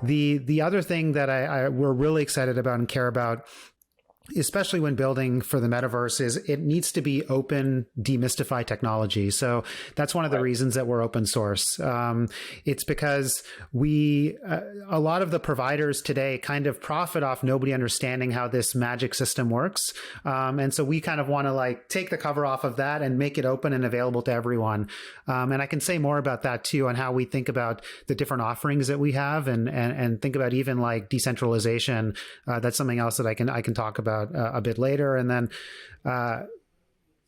The other thing that we're really excited about and care about, especially when building for the metaverse, is it needs to be open, demystify technology. So that's one of the reasons that we're open source. It's because a lot of the providers today kind of profit off nobody understanding how this magic system works. And so we kind of want to like take the cover off of that and make it open and available to everyone. And I can say more about that too, on how we think about the different offerings that we have, and think about even like decentralization. That's something else that I can talk about a bit later. And then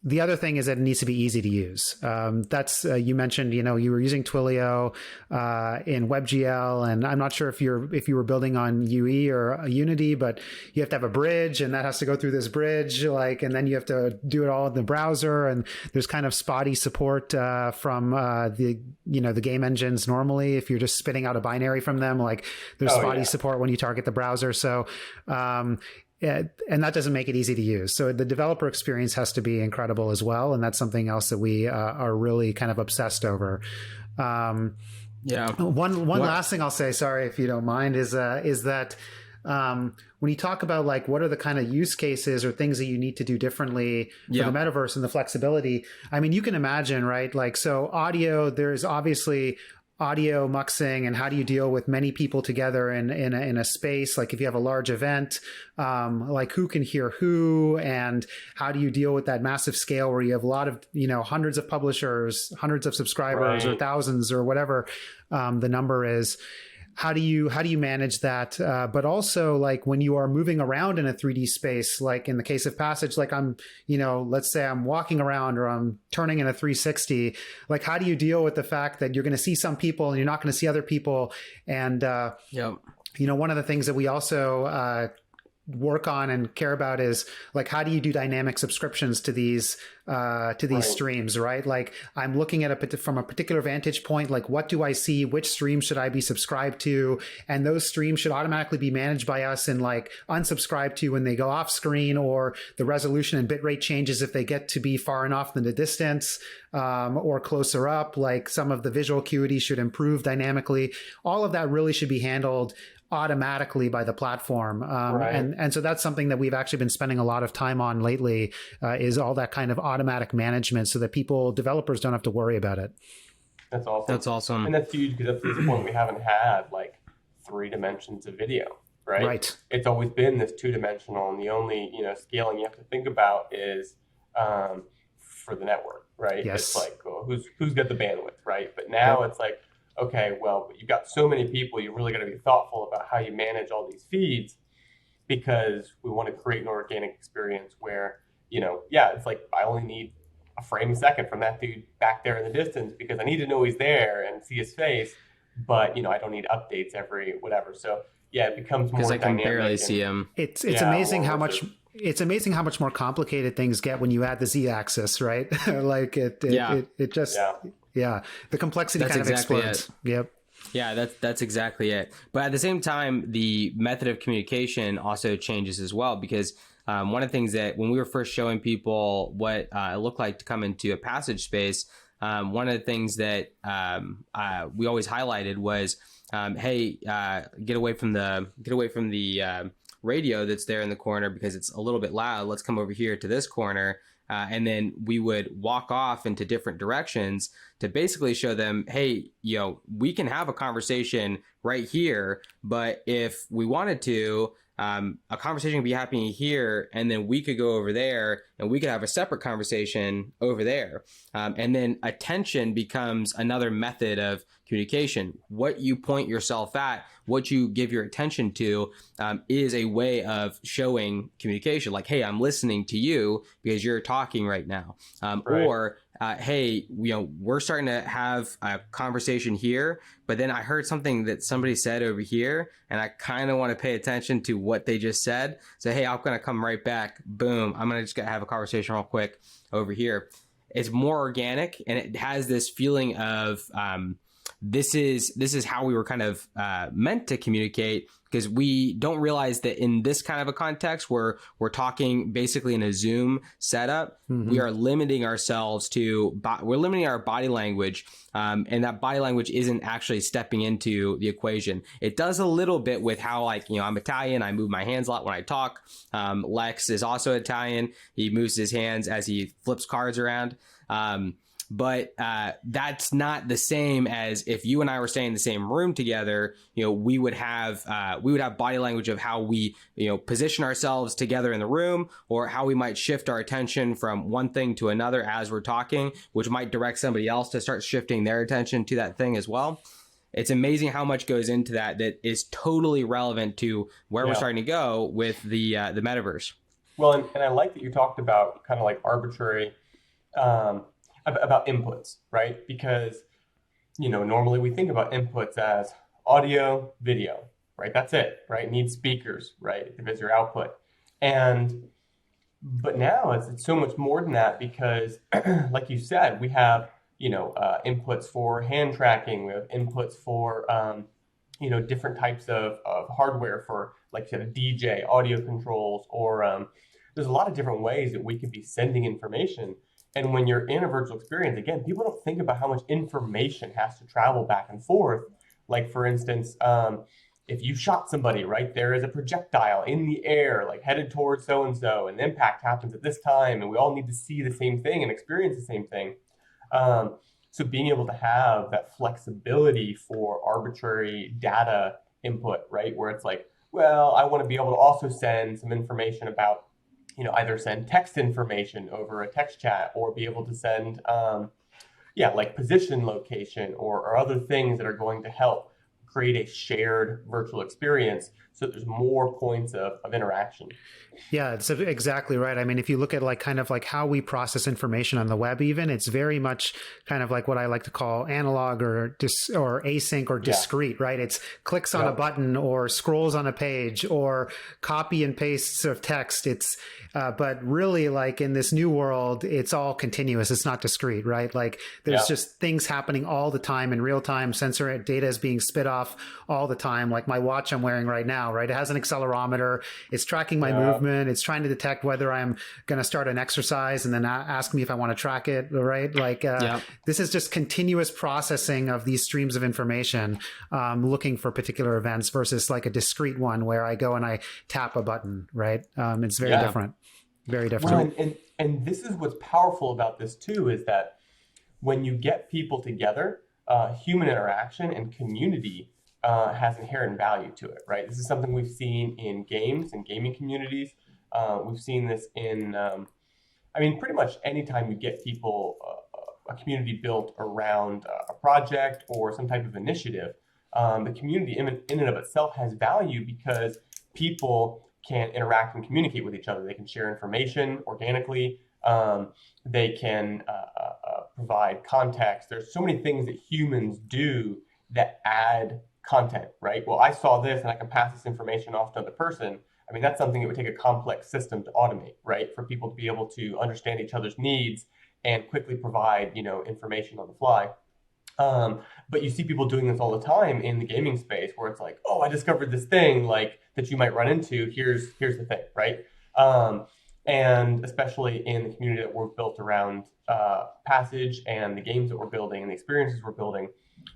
the other thing is that it needs to be easy to use. That's you mentioned, you were using Twilio in WebGL, and I'm not sure if you were building on UE or Unity, but you have to have a bridge, and that has to go through this bridge, and then you have to do it all in the browser, and there's kind of spotty support from the game engines normally. If you're just spitting out a binary from them, like there's spotty support when you target the browser. So and that doesn't make it easy to use. So the developer experience has to be incredible as well. And that's something else that we are really kind of obsessed over. One last thing I'll say, sorry, if you don't mind, is that when you talk about like what are the kind of use cases or things that you need to do differently for the metaverse and the flexibility, I mean, you can imagine, right? Like, so audio, there's obviously audio muxing, and how do you deal with many people together in a space? Like if you have a large event, like who can hear who, and how do you deal with that massive scale where you have a lot of, hundreds of publishers, hundreds of subscribers, or thousands, or whatever the number is. How do you manage that? But also, like when you are moving around in a 3D space, like in the case of Passage, like I'm, let's say I'm walking around or I'm turning in a 360, like how do you deal with the fact that you're going to see some people and you're not going to see other people? And, one of the things that we also work on and care about is like, how do you do dynamic subscriptions to these streams, right? Like I'm looking at from a particular vantage point, like what do I see? Which stream should I be subscribed to? And those streams should automatically be managed by us and like unsubscribe to when they go off screen, or the resolution and bitrate changes if they get to be far enough in the distance, or closer up. Like some of the visual acuity should improve dynamically. All of that really should be handled automatically by the platform. And so that's something that we've actually been spending a lot of time on lately, is all that kind of automatic management so that developers don't have to worry about it. That's awesome. That's awesome. And that's huge, because up to this point we haven't had like 3 dimensions of video, right? Right. It's always been this 2-dimensional, and the only, scaling you have to think about is for the network, right? Yes. It's like, well, who's got the bandwidth, right? But now it's like, okay, well, you've got so many people, you really got to be thoughtful about how you manage all these feeds, because we want to create an organic experience where, it's like I only need a frame a second from that dude back there in the distance, because I need to know he's there and see his face, but, I don't need updates every whatever. So, it becomes more dynamic. Because I can barely see him. It's amazing how much... It's amazing how much more complicated things get when you add the Z-axis, right? Like it just... Yeah, the complexity kind of explodes. Yep. Yeah, that's exactly it. But at the same time, the method of communication also changes as well, because one of the things that when we were first showing people what it looked like to come into a Passage space, one of the things that we always highlighted was, hey, get away from the radio that's there in the corner because it's a little bit loud. Let's come over here to this corner. And then we would walk off into different directions to basically show them, hey, we can have a conversation right here, but if we wanted to, a conversation would be happening here, and then we could go over there and we could have a separate conversation over there. And then attention becomes another method of communication. What you point yourself at, what you give your attention to, is a way of showing communication. Like, hey, I'm listening to you because you're talking right now. Or, hey, we're starting to have a conversation here, but then I heard something that somebody said over here, and I kind of want to pay attention to what they just said. So, hey, I'm going to come right back. Boom. I'm going to just have a conversation real quick over here. It's more organic, and it has this feeling of this is how we were kind of meant to communicate, because we don't realize that in this kind of a context where we're talking basically in a Zoom setup, we are limiting ourselves to, we're limiting our body language, and that body language isn't actually stepping into the equation. It does a little bit with how, like, I'm Italian, I move my hands a lot when I talk. Lex is also Italian. He moves his hands as he flips cards around. But that's not the same as if you and I were staying in the same room together. We would have body language of how we position ourselves together in the room, or how we might shift our attention from one thing to another as we're talking, which might direct somebody else to start shifting their attention to that thing as well. It's amazing how much goes into that is totally relevant to where we're starting to go with the metaverse. Well, and I like that you talked about kind of like arbitrary. About inputs, right? Because, normally we think about inputs as audio, video, right? That's it, right? It needs speakers, right? If it's your output. But now it's so much more than that, because like you said, we have, inputs for hand tracking. We have inputs for, different types of hardware for, like you said, a DJ, audio controls, or there's a lot of different ways that we could be sending information. And when you're in a virtual experience, again, people don't think about how much information has to travel back and forth. Like, for instance, if you shot somebody, right, there is a projectile in the air, like headed towards so-and-so, and the impact happens at this time, and we all need to see the same thing and experience the same thing. So being able to have that flexibility for arbitrary data input, right, where it's like, well, I want to be able to also send some information about, either send text information over a text chat, or be able to send, like position location or other things that are going to help create a shared virtual experience, so there's more points of interaction. Yeah, it's exactly right. I mean, if you look at kind of how we process information on the web, even, it's very much kind of like what I like to call analog or async or discrete, right? It's clicks on a button or scrolls on a page or copy and pastes of text. But really, in this new world, it's all continuous. It's not discrete, right? There's just things happening all the time in real time. Sensor data is being spit off all the time. Like my watch I'm wearing right now, right? It has an accelerometer. It's tracking my movement. It's trying to detect whether I'm going to start an exercise and then ask me if I want to track it, right? This is just continuous processing of these streams of information, looking for particular events versus a discrete one where I go and I tap a button, right? It's very different. Very different. Well, and this is what's powerful about this too, is that when you get people together, human interaction and community has inherent value to it, right? This is something we've seen in games and gaming communities. We've seen this in, pretty much anytime you get people, a community built around a project or some type of initiative, the community in and of itself has value, because people can interact and communicate with each other. They can share information organically. They can provide context. There's so many things that humans do that add content, right? Well, I saw this and I can pass this information off to another person. That's something that would take a complex system to automate, right? For people to be able to understand each other's needs and quickly provide, information on the fly. But you see people doing this all the time in the gaming space, where it's like, oh, I discovered this thing that you might run into. Here's the thing, right? And especially in the community that we're built around Passage and the games that we're building and the experiences we're building,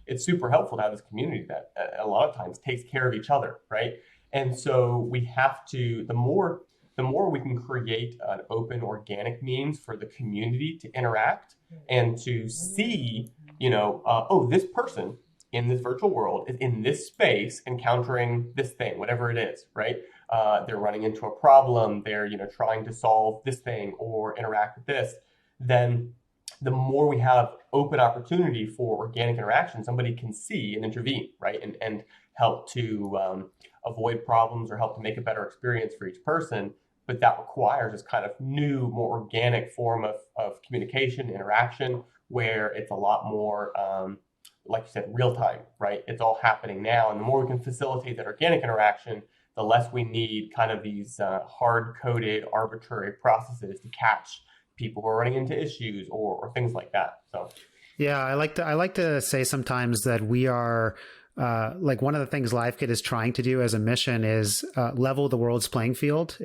it's super helpful to have this community that a lot of times takes care of each other, right? And so we have to, the more we can create an open, organic means for the community to interact and to see, this person in this virtual world is in this space encountering this thing, whatever it is, right? They're running into a problem, they're, trying to solve this thing or interact with this, then the more we have open opportunity for organic interaction, somebody can see and intervene, right? And help to avoid problems or help to make a better experience for each person. But that requires this kind of new, more organic form of communication, interaction, where it's a lot more, like you said, real time, right? It's all happening now. And the more we can facilitate that organic interaction, the less we need kind of these hard-coded, arbitrary processes to catch people who are running into issues or things like that. So Yeah, I like to say sometimes that we are like one of the things LiveKit is trying to do as a mission is level the world's playing field.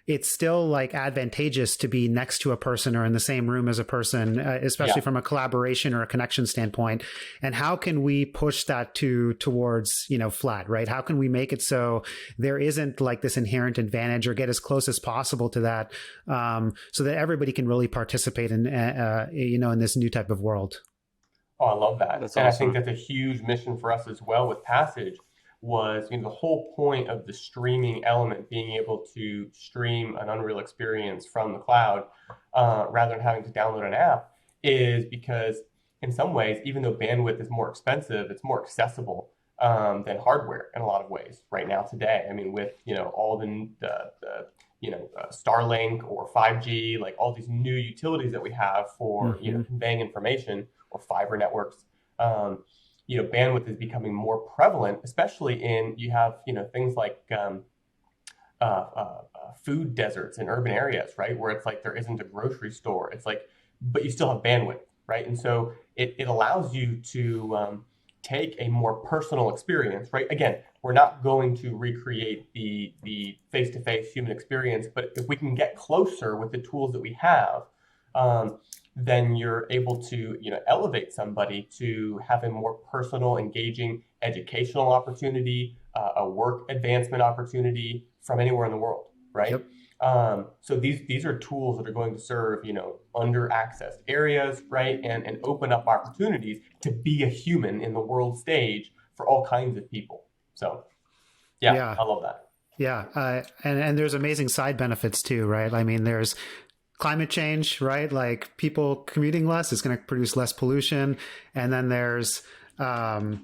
It's still like advantageous to be next to a person or in the same room as a person, especially from a collaboration or a connection standpoint. And how can we push that towards, flat, right? How can we make it so there isn't like this inherent advantage, or get as close as possible to that, so that everybody can really participate in, in this new type of world. Oh, I love that. That's and awesome. I think that's a huge mission for us as well with Passage was, the whole point of the streaming element, being able to stream an Unreal experience from the cloud rather than having to download an app, is because in some ways, even though bandwidth is more expensive, it's more accessible than hardware in a lot of ways right now today. I mean, with, all the Starlink or 5G, like all these new utilities that we have for, conveying information, or fiber networks, bandwidth is becoming more prevalent, especially in, you have, things like food deserts in urban areas, right? Where it's like there isn't a grocery store. It's like, but you still have bandwidth, right? And so it allows you to take a more personal experience, right? Again, we're not going to recreate the face-to-face human experience, but if we can get closer with the tools that we have, then you're able to, elevate somebody to have a more personal, engaging educational opportunity, a work advancement opportunity from anywhere in the world, right? Yep. So these are tools that are going to serve, under accessed areas, right? And open up opportunities to be a human in the world stage for all kinds of people. So yeah. I love that. Yeah. And there's amazing side benefits too, right? I mean, there's climate change, right? Like people commuting less is going to produce less pollution. And then there's the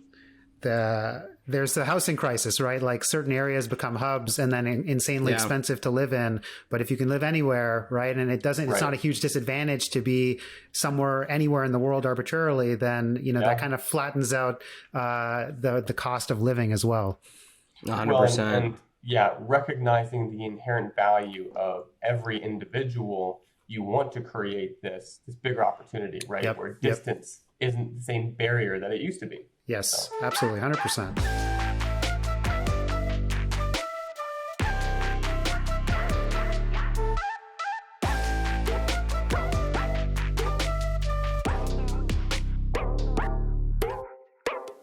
housing crisis, right? Like certain areas become hubs and then insanely expensive to live in. But if you can live anywhere, right, and it's not a huge disadvantage to be anywhere in the world arbitrarily, then, that kind of flattens out the cost of living as well. 100%. Recognizing the inherent value of every individual, you want to create this bigger opportunity, right? Where distance isn't the same barrier that it used to be. Yes, absolutely, 100%.